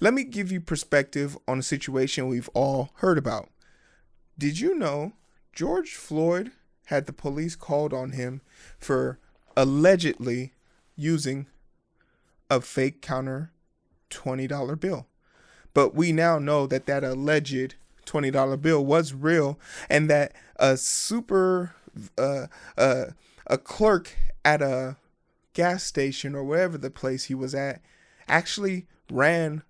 Let me give you perspective on a situation we've all heard about. Did you know George Floyd had the police called on him for allegedly using a fake counter $20 bill? But we now know that that alleged $20 bill was real, and that a clerk at a gas station or wherever the place he was at actually ran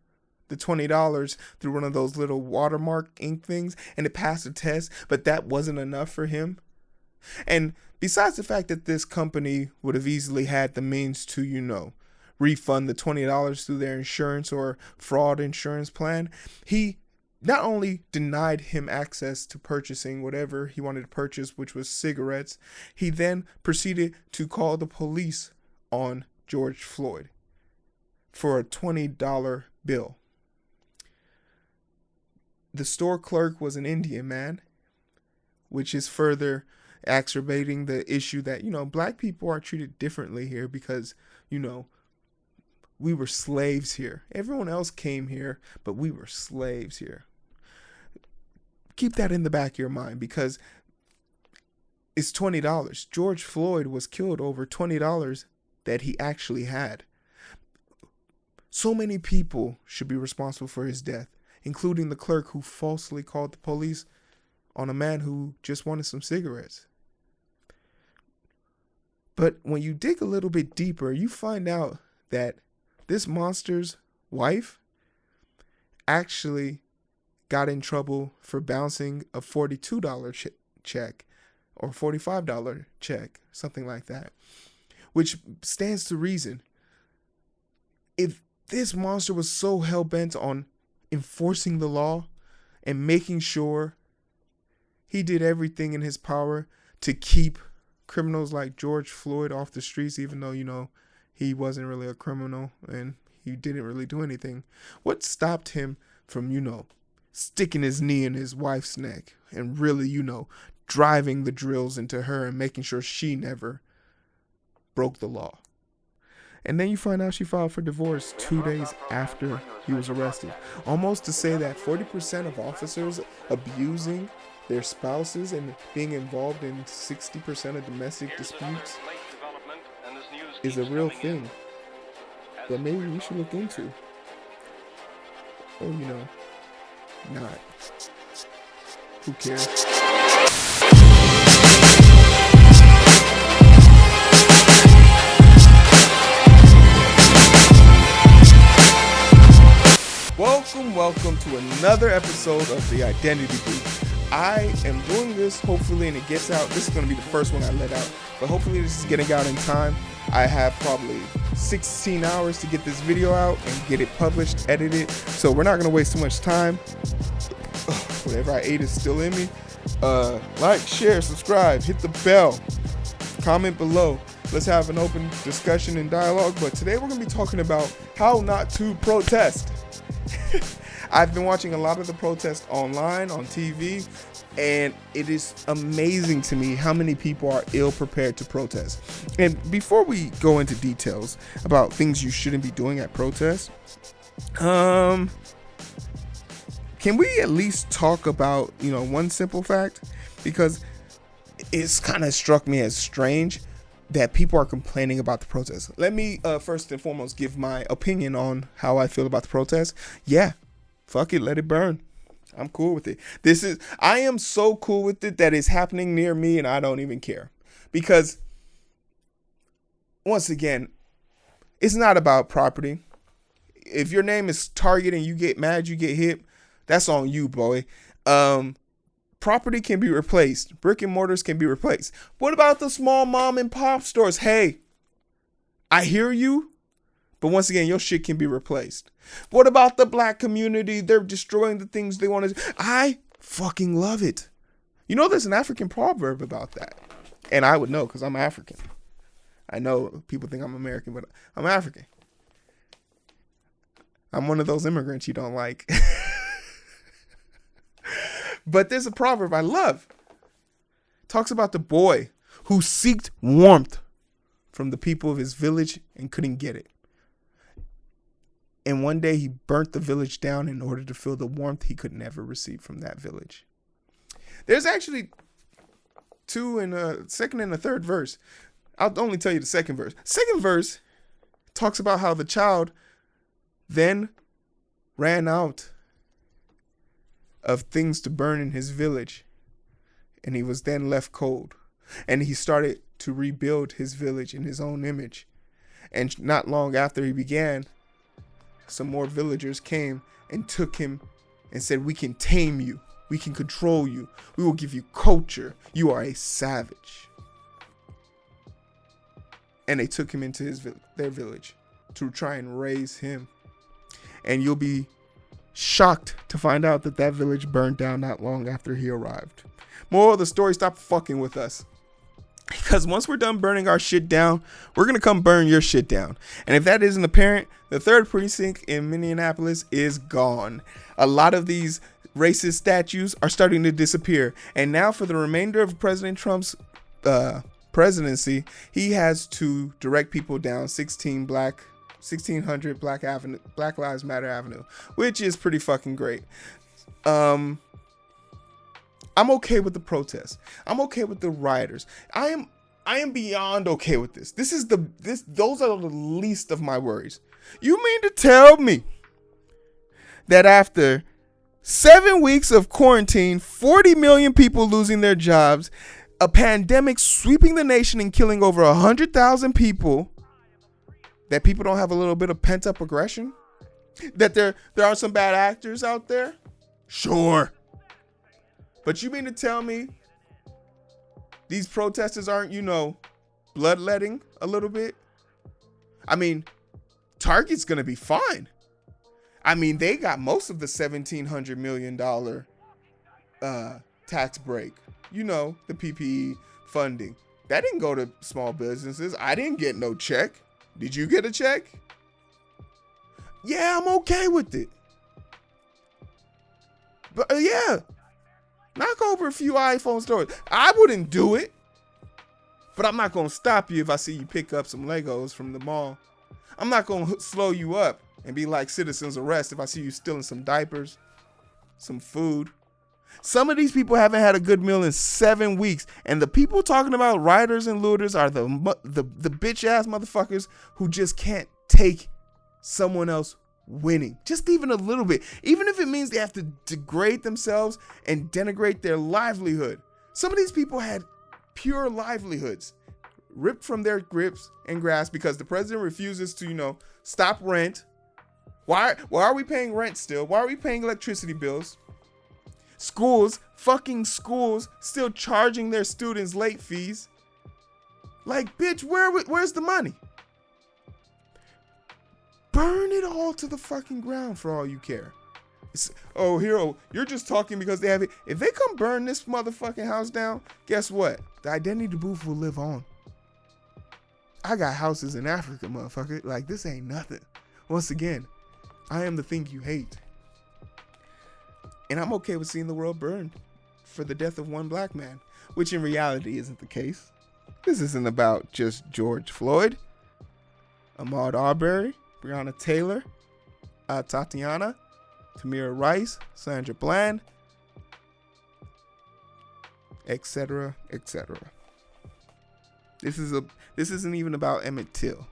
the $20 through one of those little watermark ink things, and it passed the test, but that wasn't enough for him. And besides the fact that this company would have easily had the means to, refund the $20 through their insurance or fraud insurance plan, he not only denied him access to purchasing whatever he wanted to purchase, which was cigarettes, he then proceeded to call the police on George Floyd for a $20 bill. The store clerk was an Indian man, which is further exacerbating the issue that, black people are treated differently here because, we were slaves here. Everyone else came here, but we were slaves here. Keep that in the back of your mind because it's $20. George Floyd was killed over $20 that he actually had. So many people should be responsible for his death, including the clerk who falsely called the police on a man who just wanted some cigarettes. But when you dig a little bit deeper, you find out that this monster's wife actually got in trouble for bouncing a $42 check or $45 check, something like that, which stands to reason. If this monster was so hell-bent on enforcing the law and making sure he did everything in his power to keep criminals like George Floyd off the streets, even though, he wasn't really a criminal and he didn't really do anything. What stopped him from, sticking his knee in his wife's neck and really, driving the drills into her and making sure she never broke the law? And then you find out she filed for divorce 2 days after he was arrested. Almost to say that 40% of officers abusing their spouses and being involved in 60% of domestic disputes is a real thing that maybe we should look into. Or, not. Who cares? Welcome to another episode of The Identity Booth. I am doing this hopefully, and it gets out. This is going to be the first one I let out, but hopefully this is getting out in time. I have probably 16 hours to get this video out and get it published, edited, so we're not going to waste too much time. Whatever I ate is still in me. Like, share, subscribe, hit the bell, comment below. Let's have an open discussion and dialogue, but today we're going to be talking about how not to protest. I've been watching a lot of the protests online, on TV, and it is amazing to me how many people are ill prepared to protest. And before we go into details about things you shouldn't be doing at protests, can we at least talk about, one simple fact? Because it's kind of struck me as strange that people are complaining about the protests. Let me first and foremost give my opinion on how I feel about the protests. Yeah, fuck it, let it burn. I'm cool with it. I am so cool with it that it's happening near me and I don't even care. Because, once again, it's not about property. If your name is Target and you get mad, you get hit, that's on you, boy. Property can be replaced. Brick and mortars can be replaced. What about the small mom and pop stores? Hey, I hear you, but once again, your shit can be replaced. What about the black community? They're destroying the things they want to. I fucking love it. There's an African proverb about that. And I would know because I'm African. I know people think I'm American, but I'm African. I'm one of those immigrants you don't like. But there's a proverb I love. It talks about the boy who sought warmth from the people of his village and couldn't get it. And one day he burnt the village down in order to feel the warmth he could never receive from that village. There's actually two in a second and a third verse. I'll only tell you the second verse. Second verse talks about how the child then ran out of things to burn in his village, and he was then left cold, and he started to rebuild his village in his own image. And not long after he began, some more villagers came and took him and said, we can tame you, we can control you, we will give you culture, you are a savage. And they took him into their village to try and raise him. And you'll be shocked to find out that that village burned down not long after he arrived. Moral of the story, stop fucking with us. Because once we're done burning our shit down, we're going to come burn your shit down. And if that isn't apparent, the 3rd precinct in Minneapolis is gone. A lot of these racist statues are starting to disappear. And now for the remainder of President Trump's presidency, he has to direct people down 1600 Black Lives Matter Avenue, which is pretty fucking great. I'm okay with the protests. I'm okay with the rioters. I am beyond okay with this. Those are the least of my worries. You mean to tell me that after 7 weeks of quarantine, 40 million people losing their jobs, a pandemic sweeping the nation and killing over 100,000 people, that people don't have a little bit of pent-up aggression? That there are some bad actors out there? Sure. But you mean to tell me these protesters aren't, bloodletting a little bit? I mean, Target's going to be fine. I mean, they got most of the $1,700 million tax break. The PPE funding. That didn't go to small businesses. I didn't get no check. Did you get a check? Yeah, I'm okay with it. But yeah, knock over a few iPhone stores. I wouldn't do it, but I'm not going to stop you if I see you pick up some Legos from the mall. I'm not going to slow you up and be like citizen's arrest if I see you stealing some diapers, some food. Some of these people haven't had a good meal in 7 weeks, and the people talking about rioters and looters are the bitch ass motherfuckers who just can't take someone else winning, just even a little bit, even if it means they have to degrade themselves and denigrate their livelihood. Some of these people had pure livelihoods ripped from their grips and grasp because the president refuses to, stop rent. Why are we paying rent still? Why are we paying electricity bills? Fucking schools, still charging their students late fees. Like, bitch, where's the money? Burn it all to the fucking ground for all you care. Hero, you're just talking because they have it. If they come burn this motherfucking house down, guess what? The identity booth will live on. I got houses in Africa, motherfucker. Like, this ain't nothing. Once again, I am the thing you hate. And I'm okay with seeing the world burn for the death of one black man, which in reality isn't the case. This isn't about just George Floyd, Ahmaud Arbery, Breonna Taylor, Tatiana, Tamir Rice, Sandra Bland, etc., etc. This isn't even about Emmett Till.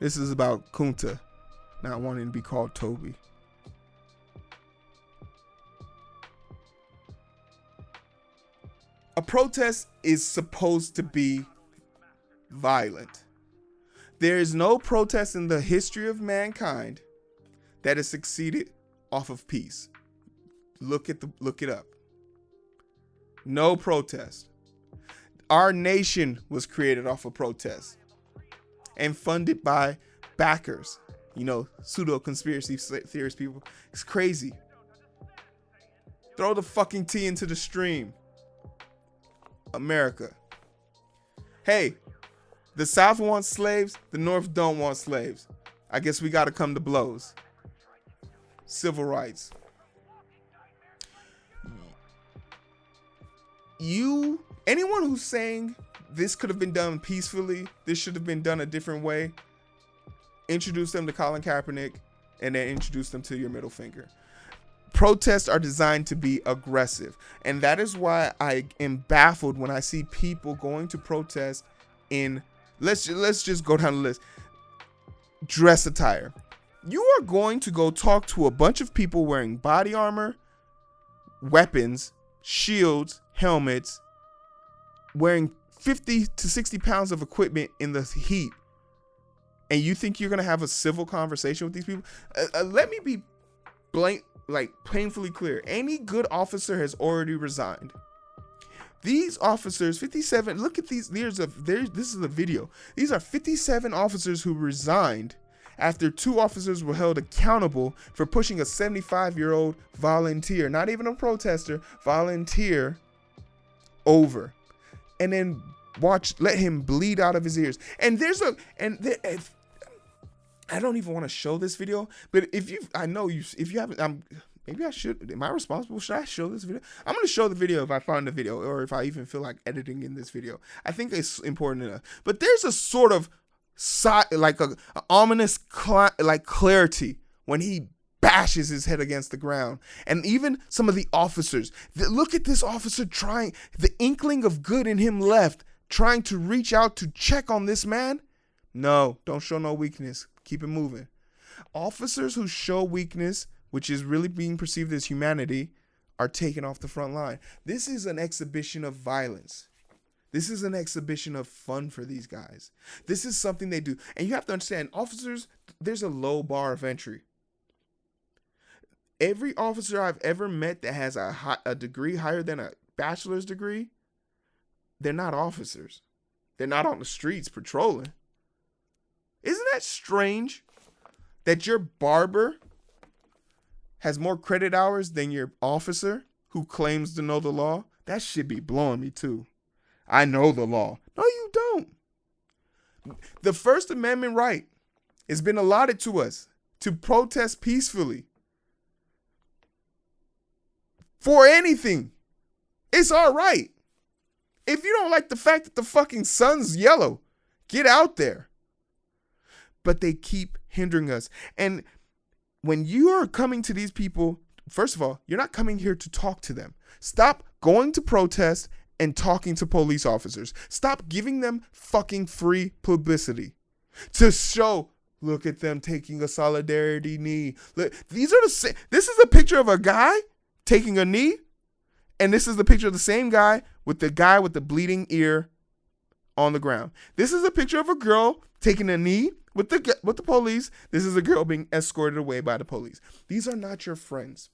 This is about Kunta not wanting to be called Toby. A protest is supposed to be violent. There is no protest in the history of mankind that has succeeded off of peace. Look it up. No protest. Our nation was created off of protest and funded by backers. Pseudo conspiracy theorist people. It's crazy. Throw the fucking tea into the stream. America. Hey, the South wants slaves, the North don't want slaves. I guess we gotta come to blows. Civil rights. Anyone who's saying this could have been done peacefully, this should have been done a different way, introduce them to Colin Kaepernick, and then introduce them to your middle finger. Protests are designed to be aggressive, and that is why I am baffled when I see people going to protest in, let's just go down the list, dress attire. You are going to go talk to a bunch of people wearing body armor, weapons, shields, helmets, wearing 50 to 60 pounds of equipment in the heat, and you think you're going to have a civil conversation with these people? Let me be painfully clear. Any good officer has already resigned. These officers, 57, look at these. This is a video. These are 57 officers who resigned after 2 officers were held accountable for pushing a 75-year-old volunteer, not even a protester, volunteer, over. And then let him bleed out of his ears. And I don't even want to show this video, but if you haven't, maybe I should. Am I responsible? Should I show this video? I'm going to show the video if I find the video, or if I even feel like editing in this video. I think it's important enough. But there's a sort of like a ominous clarity when he bashes his head against the ground. And even some of the officers, look at this officer trying, the inkling of good in him left, trying to reach out to check on this man. No, don't show no weakness. Keep it moving. Officers who show weakness, which is really being perceived as humanity, are taken off the front line. This is an exhibition of violence. This is an exhibition of fun for these guys. This is something they do. And you have to understand, officers, there's a low bar of entry. Every officer I've ever met that has a degree higher than a bachelor's degree, they're not officers. They're not on the streets patrolling. Isn't that strange that your barber has more credit hours than your officer who claims to know the law? That should be blowing me too. I know the law. No, you don't. The First Amendment right has been allotted to us to protest peacefully for anything. It's all right. If you don't like the fact that the fucking sun's yellow, get out there. But they keep hindering us. And when you are coming to these people, first of all, you're not coming here to talk to them. Stop going to protest and talking to police officers. Stop giving them fucking free publicity to show, look at them taking a solidarity knee. Look, this is a picture of a guy taking a knee, and this is the picture of the same guy with the bleeding ear on the ground. This is a picture of a girl taking a knee with the police. This is a girl being escorted away by the police. These are not your friends.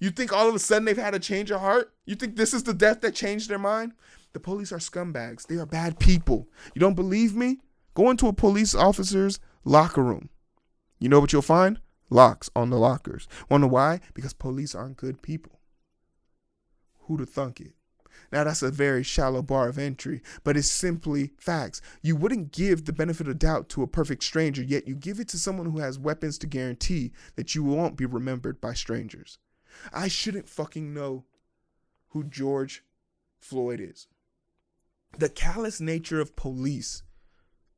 You think all of a sudden they've had a change of heart? You think this is the death that changed their mind? The police are scumbags. They are bad people. You don't believe me? Go into a police officer's locker room. You know what you'll find? Locks on the lockers. Wonder why? Because police aren't good people. Who'd have thunk it? Now, that's a very shallow bar of entry, but it's simply facts. You wouldn't give the benefit of doubt to a perfect stranger, yet you give it to someone who has weapons to guarantee that you won't be remembered by strangers. I shouldn't fucking know who George Floyd is. The callous nature of police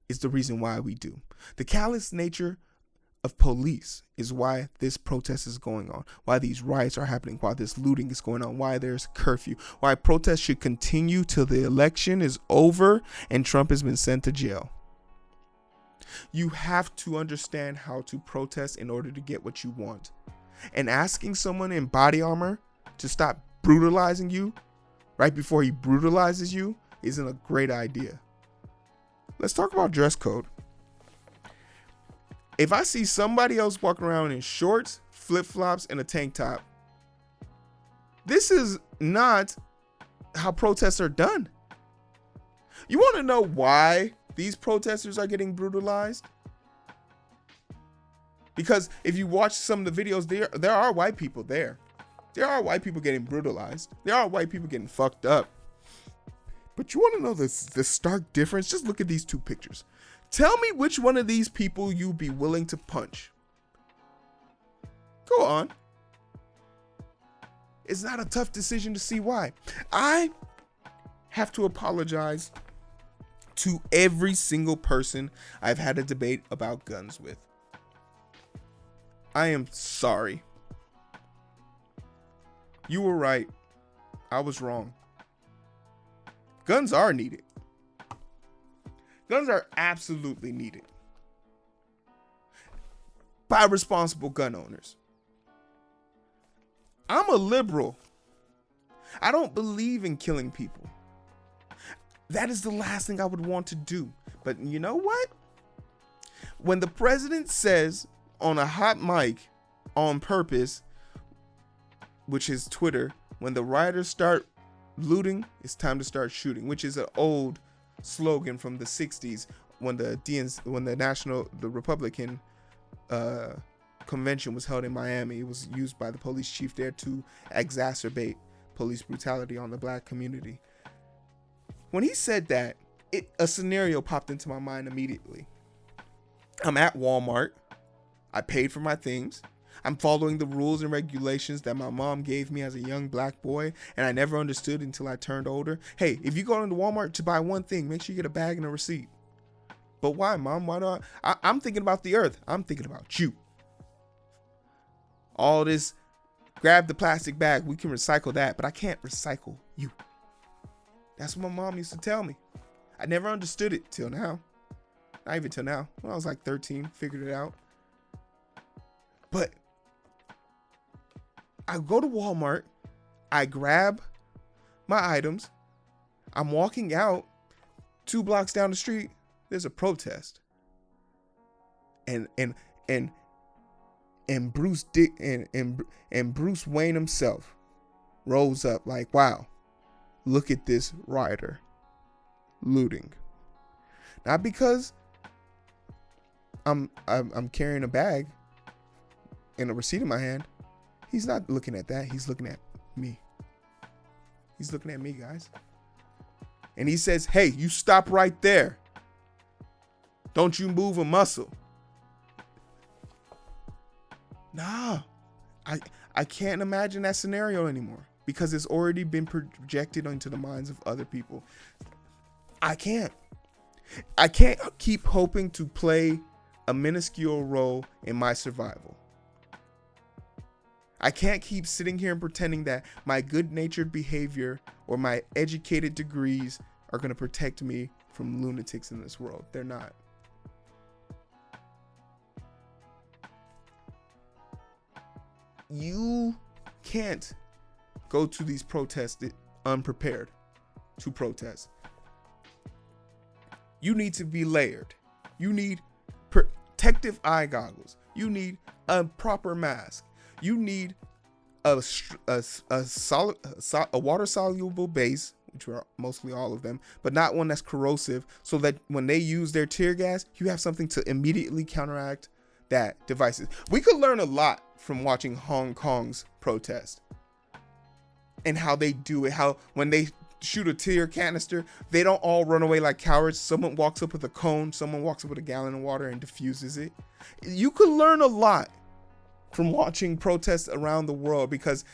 is the reason why we do. The callous nature of police is why this protest is going on, why these riots are happening, why this looting is going on, why there's curfew, why protests should continue till the election is over and Trump has been sent to jail. You have to understand how to protest in order to get what you want. And asking someone in body armor to stop brutalizing you right before he brutalizes you isn't a great idea. Let's talk about dress code. If I see somebody else walking around in shorts, flip-flops, and a tank top, this is not how protests are done. You want to know why these protesters are getting brutalized? Because if you watch some of the videos, there are white people there. There are white people getting brutalized. There are white people getting fucked up. But you want to know the stark difference? Just look at these two pictures. Tell me which one of these people you'd be willing to punch. Go on. It's not a tough decision to see why. I have to apologize to every single person I've had a debate about guns with. I am sorry. You were right. I was wrong. Guns are needed. Guns are absolutely needed by responsible gun owners. I'm a liberal. I don't believe in killing people. That is the last thing I would want to do. But you know what? When the president says on a hot mic on purpose, which is Twitter, when the rioters start looting, it's time to start shooting, which is an old slogan from the 60s when the Republican convention was held in Miami. It was used by the police chief there to exacerbate police brutality on the black community. When he said that, a scenario popped into my mind immediately. I'm at Walmart. I paid for my things. I'm following the rules and regulations that my mom gave me as a young black boy, and I never understood until I turned older. Hey, if you go into Walmart to buy one thing, make sure you get a bag and a receipt. But why, Mom? Why do I'm thinking about the earth. I'm thinking about you. All this, grab the plastic bag. We can recycle that, but I can't recycle you. That's what my mom used to tell me. I never understood it till now. Not even till now. When I was like 13, figured it out. But I go to Walmart. I grab my items. I'm walking out 2 blocks down the street. There's a protest. And Bruce Dick and Bruce Wayne himself rolls up like, wow, look at this rioter looting. Not because I'm carrying a bag and a receipt in my hand. He's not looking at that. He's looking at me. He's looking at me, guys. And he says, hey, you stop right there. Don't you move a muscle. Nah, I can't imagine that scenario anymore because it's already been projected into the minds of other people. I can't keep hoping to play a minuscule role in my survival. I can't keep sitting here and pretending that my good-natured behavior or my educated degrees are going to protect me from lunatics in this world. They're not. You can't go to these protests unprepared to protest. You need to be layered. You need protective eye goggles. You need a proper mask. You need a water soluble base, which are mostly all of them, but not one that's corrosive, so that when they use their tear gas, you have something to immediately counteract that devices. We could learn a lot from watching Hong Kong's protest and how they do it. How when they shoot a tear canister, they don't all run away like cowards. Someone walks up with a cone, someone walks up with a gallon of water and diffuses it. You could learn a lot from watching protests around the world, because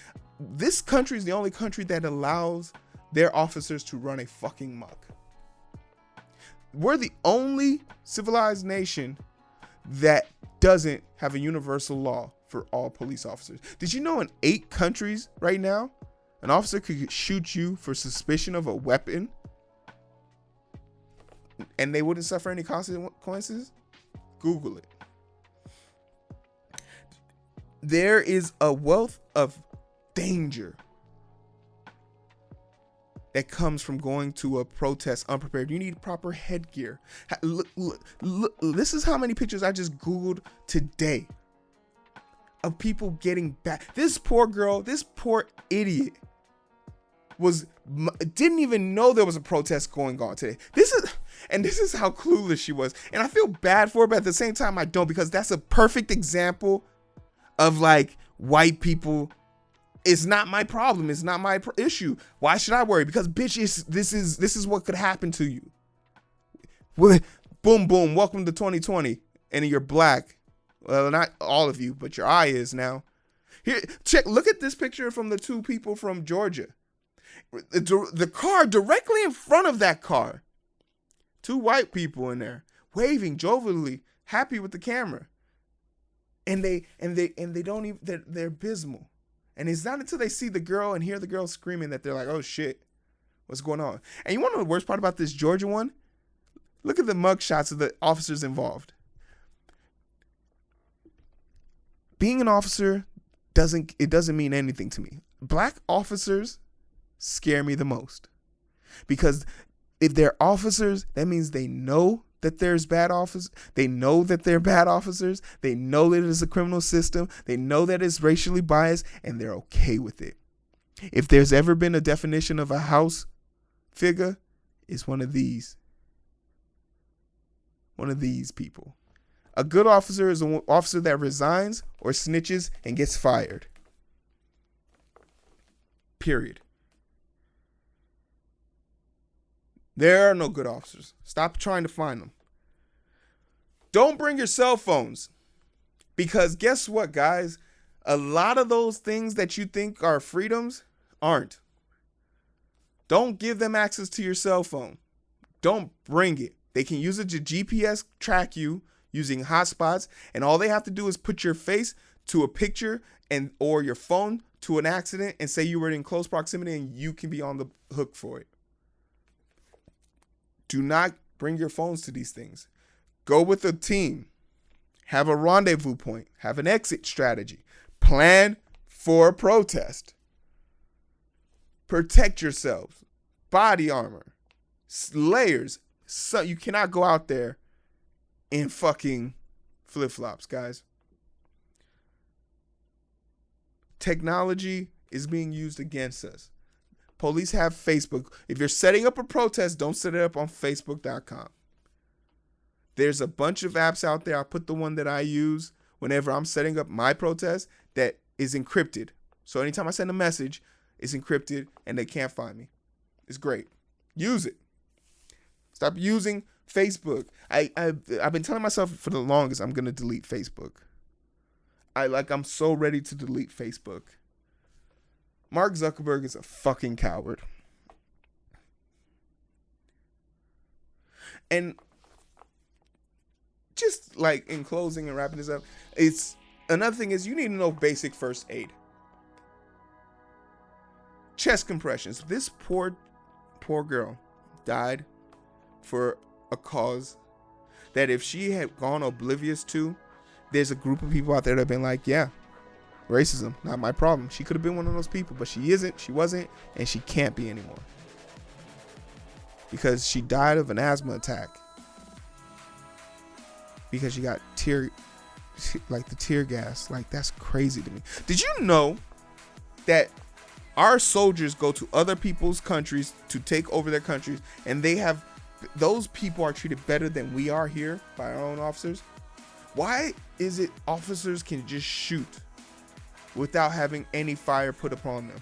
this country is the only country that allows their officers to run a fucking muck. We're the only civilized nation that doesn't have a universal law for all police officers. Did you know in 8 countries right now, an officer could shoot you for suspicion of a weapon and they wouldn't suffer any consequences? Google it. There is a wealth of danger that comes from going to a protest unprepared. You need proper headgear. Look, this is how many pictures I just Googled today of people getting back. This poor girl, this poor idiot didn't even know there was a protest going on today. This is how clueless she was. And I feel bad for her, but at the same time I don't, because that's a perfect example of like white people. It's not my problem. It's not my issue. Why should I worry? Because bitch, this is what could happen to you. Boom, boom. Welcome to 2020. And you're black. Well, not all of you, but your eye is now. Here, look at this picture from the 2 people from Georgia. The car directly in front of that car. 2 white people in there waving jovially, happy with the camera. And they don't even, they're abysmal. And it's not until they see the girl and hear the girl screaming that they're like, oh shit, what's going on? And you want to know the worst part about this Georgia one? Look at the mug shots of the officers involved. Being an officer doesn't mean anything to me. Black officers scare me the most. Because if they're officers, that means they know that there's bad officers. They know that they're bad officers. They know that it's a criminal system. They know that it's racially biased, and they're okay with it. If there's ever been a definition of a house figure, it's one of these. One of these people. A good officer is an officer that resigns or snitches and gets fired. Period. There are no good officers. Stop trying to find them. Don't bring your cell phones. Because guess what, guys? A lot of those things that you think are freedoms aren't. Don't give them access to your cell phone. Don't bring it. They can use it to GPS track you using hotspots, and all they have to do is put your face to a picture or your phone to an accident and say you were in close proximity, and you can be on the hook for it. Do not bring your phones to these things. Go with a team. Have a rendezvous point. Have an exit strategy. Plan for a protest. Protect yourselves. Body armor. Layers. So you cannot go out there in fucking flip-flops, guys. Technology is being used against us. Police have Facebook. If you're setting up a protest, don't set it up on Facebook.com. There's a bunch of apps out there. I'll put the one that I use whenever I'm setting up my protest that is encrypted. So anytime I send a message, it's encrypted and they can't find me. It's great. Use it. Stop using Facebook. I've been telling myself for the longest I'm gonna delete Facebook. I'm so ready to delete Facebook. Mark Zuckerberg is a fucking coward. And just like in closing and wrapping this up, it's another thing is you need to know basic first aid. Chest compressions. This poor girl died for a cause that if she had gone oblivious to, there's a group of people out there that have been like, yeah, racism, not my problem. She could have been one of those people, but she isn't, she wasn't, and she can't be anymore. Because she died of an asthma attack. Because she got the tear gas. Like, that's crazy to me. Did you know that our soldiers go to other people's countries to take over their countries, and those people are treated better than we are here by our own officers? Why is it officers can just shoot without having any fire put upon them?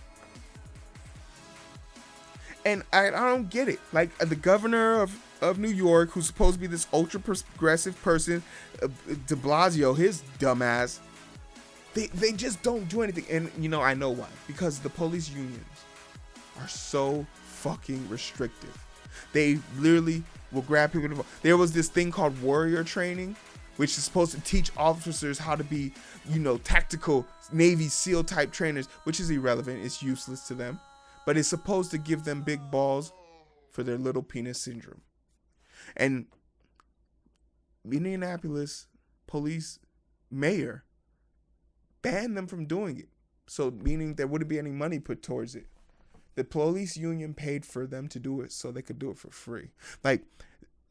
And I don't get it. Like, the governor of New York, who's supposed to be this ultra progressive person, de Blasio, his dumbass, they just don't do anything. And I know why. Because the police unions are so fucking restrictive. They literally will grab people. There was this thing called warrior training, which is supposed to teach officers how to be, tactical Navy SEAL type trainers, which is irrelevant. It's useless to them. But it's supposed to give them big balls for their little penis syndrome. And Indianapolis police mayor banned them from doing it. So meaning there wouldn't be any money put towards it. The police union paid for them to do it so they could do it for free. Like,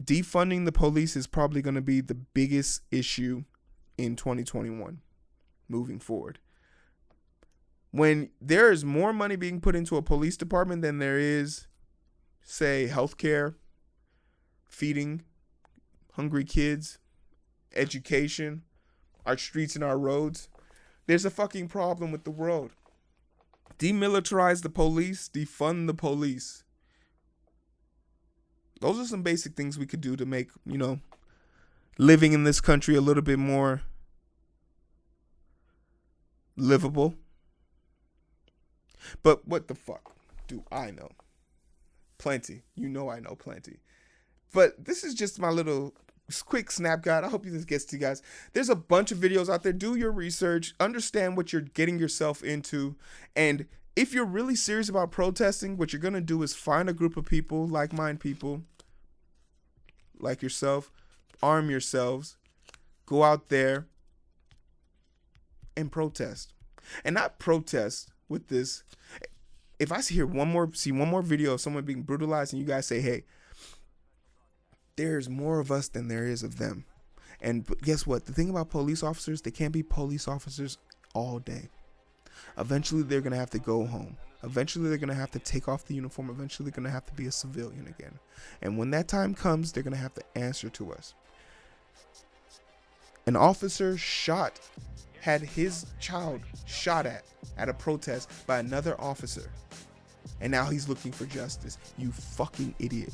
defunding the police is probably going to be the biggest issue in 2021 moving forward. When there is more money being put into a police department than there is, say, healthcare, feeding hungry kids, education, our streets and our roads, there's a fucking problem with the world. Demilitarize the police, defund the police. Those are some basic things we could do to make, living in this country a little bit more livable. But what the fuck do I know? Plenty. I know plenty. But this is just my little quick snap guide. I hope this gets to you guys. There's a bunch of videos out there. Do your research. Understand what you're getting yourself into. And if you're really serious about protesting, what you're going to do is find a group of people, like-minded people, like yourself. Arm yourselves. Go out there and protest. And not protest with this. If I see one more video of someone being brutalized and you guys say, hey, there's more of us than there is of them. And guess what? The thing about police officers, they can't be police officers all day. Eventually, they're going to have to go home. Eventually, they're going to have to take off the uniform. Eventually, they're going to have to be a civilian again. And when that time comes, they're going to have to answer to us. An officer had his child shot at a protest by another officer. And now he's looking for justice. You fucking idiot.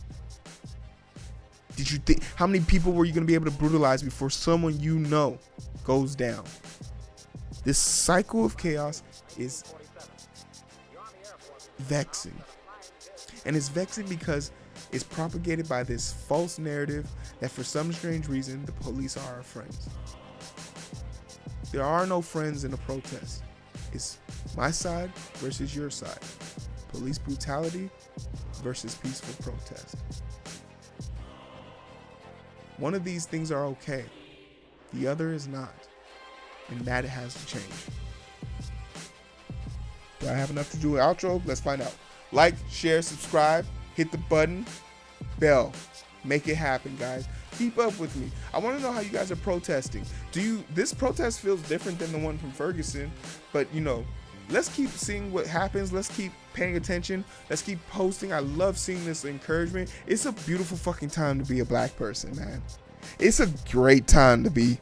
Did you think, how many people were you going to be able to brutalize before someone you know goes down? This cycle of chaos is vexing. And it's vexing because it's propagated by this false narrative that for some strange reason, the police are our friends. There are no friends in a protest. It's my side versus your side. Police brutality versus peaceful protest. One of these things are okay. The other is not. And that has to change. Do I have enough to do an outro? Let's find out. Like, share, subscribe, hit the button, bell. Make it happen, guys. Keep up with me. I want to know how you guys are protesting. This protest feels different than the one from Ferguson, but let's keep seeing what happens. Let's keep paying attention. Let's keep posting. I love seeing this encouragement. It's a beautiful fucking time to be a black person, man. It's a great time to be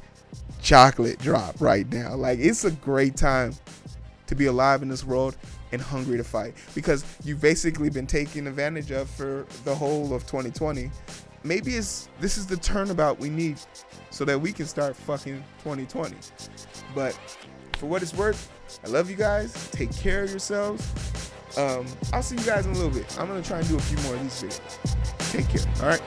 chocolate drop right now. Like, it's a great time to be alive in this world and hungry to fight, because you've basically been taken advantage of for the whole of 2020. Maybe this is the turnabout we need so that we can start fucking 2020. But for what it's worth, I love you guys. Take care of yourselves. I'll see you guys in a little bit. I'm going to try and do a few more of these videos. Take care. All right.